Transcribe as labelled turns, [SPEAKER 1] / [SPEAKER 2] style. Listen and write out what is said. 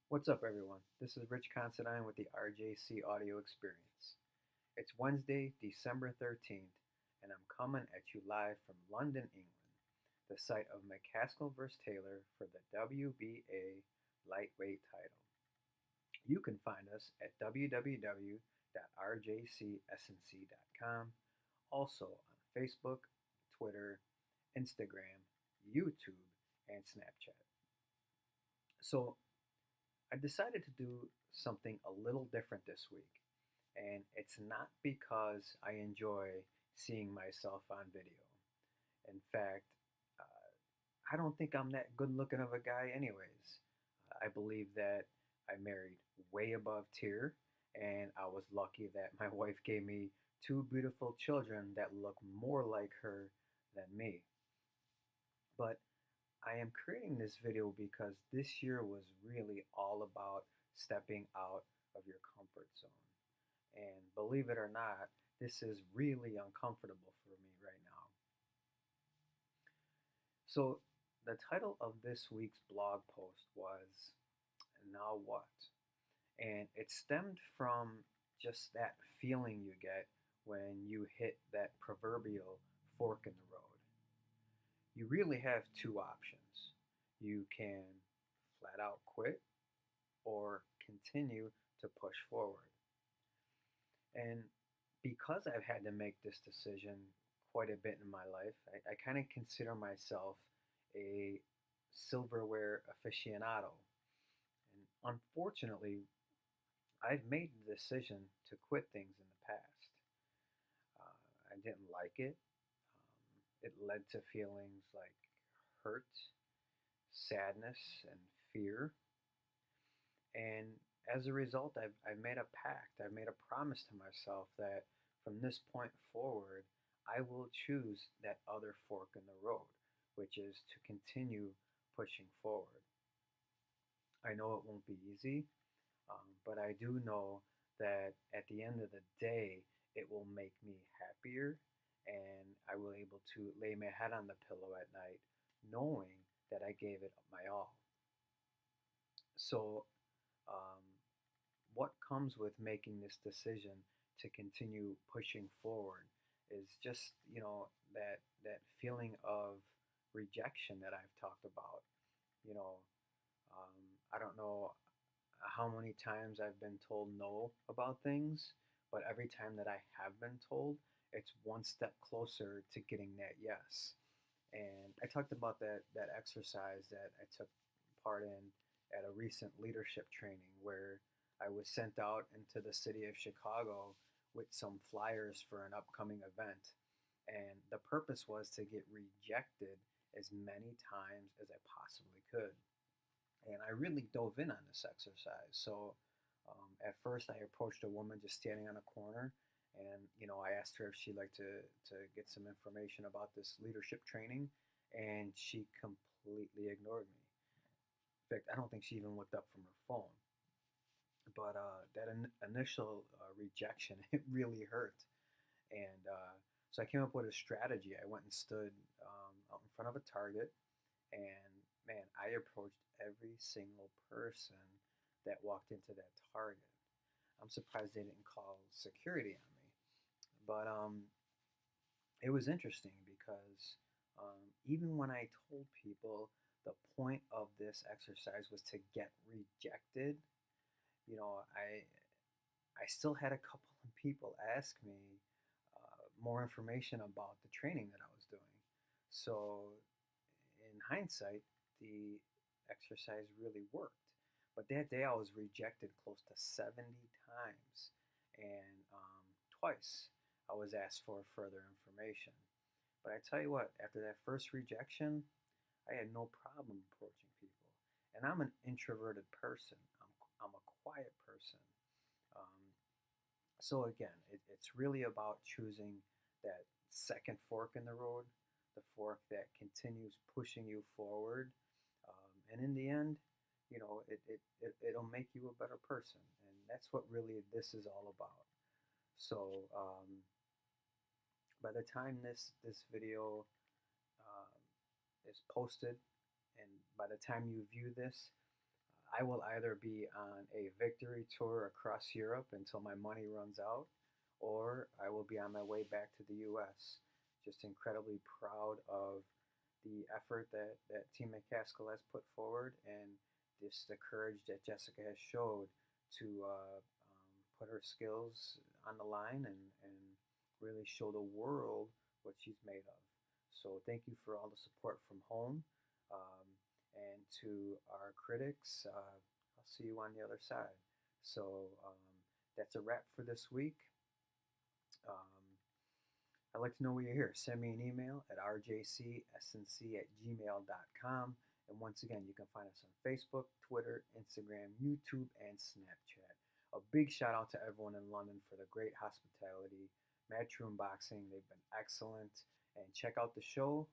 [SPEAKER 1] What's up, everyone? This is Rich Considine with the RJC Audio Experience. It's Wednesday, December 13th, and I'm coming at you live from London, England, the site of McCaskill vs. Taylor for the WBA lightweight title. You can find us at www.rjcsnc.com, also on Facebook, Twitter, Instagram, YouTube, and Snapchat. So, I decided to do something a little different this week, and it's not because I enjoy seeing myself on video. In fact, uh, I don't think I'm that good looking of a guy, anyways. I believe that I married way above tier, and I was lucky that my wife gave me two beautiful children that look more like her than me. But I am creating this video because this year was really all about stepping out of your comfort zone. And believe it or not, this is really uncomfortable for me right now. So, the title of this week's blog post was Now What? And it stemmed from just that feeling you get when you hit that proverbial fork in the road. You really have two options. You can flat out quit or continue to push forward. And because I've had to make this decision quite a bit in my life, I kind of consider myself a silverware aficionado. And unfortunately, I've made the decision to quit things in the past. I didn't like it. It led to feelings like hurt, sadness, and fear. And as a result, I've made a pact, I've made a promise to myself that from this point forward, I will choose that other fork in the road, which is to continue pushing forward. I know it won't be easy, but I do know that at the end of the day, it will make me happier and I will able to lay my head on the pillow at night knowing that I gave it my all. So, um, what comes with making this decision to continue pushing forward is just that feeling of rejection that I've talked about. You know, I don't know how many times I've been told no about things, but every time that I have been told, it's one step closer to getting that yes. And I talked about that exercise that I took part in at a recent leadership training where I was sent out into the city of Chicago with some flyers for an upcoming event. And the purpose was to get rejected as many times as I possibly could. And I really dove in on this exercise. So at first, I approached a woman just standing on a corner, and I asked her if she'd like to get some information about this leadership training, and she completely ignored me. In fact, I don't think she even looked up from her phone. But that initial rejection, it really hurt. And so I came up with a strategy. I went and stood out in front of a target, and man, I approached every single person that walked into that target. I'm surprised they didn't call security on me. But it was interesting because even when I told people the point of this exercise was to get rejected, I still had a couple of people ask me more information about the training that I was doing. So, in hindsight, the exercise really worked. But that day I was rejected close to 70 times. And twice I was asked for further information. But I tell you what, after that first rejection, I had no problem approaching people. And I'm an introverted person, I'm a quiet person. Um, so again, it's really about choosing that second fork in the road, the fork that continues pushing you forward, and in the end, it'll make you a better person, and that's what really this is all about. So by the time this video is posted, and by the time you view this, I will either be on a victory tour across Europe until my money runs out, or I will be on my way back to the U.S. Just incredibly proud of the effort that Team McCaskill has put forward, and just the courage that Jessica has showed to put her skills on the line and really show the world what she's made of. So thank you for all the support from home. Um, and to our critics, I'll see you on the other side. So that's a wrap for this week. Um, I'd like to know where you're here. Send me an email at rjcsnc@gmail.com. And once again, you can find us on Facebook, Twitter, Instagram, YouTube, and Snapchat. A big shout out to everyone in London for the great hospitality. Matchroom Boxing, they've been excellent. And check out the show.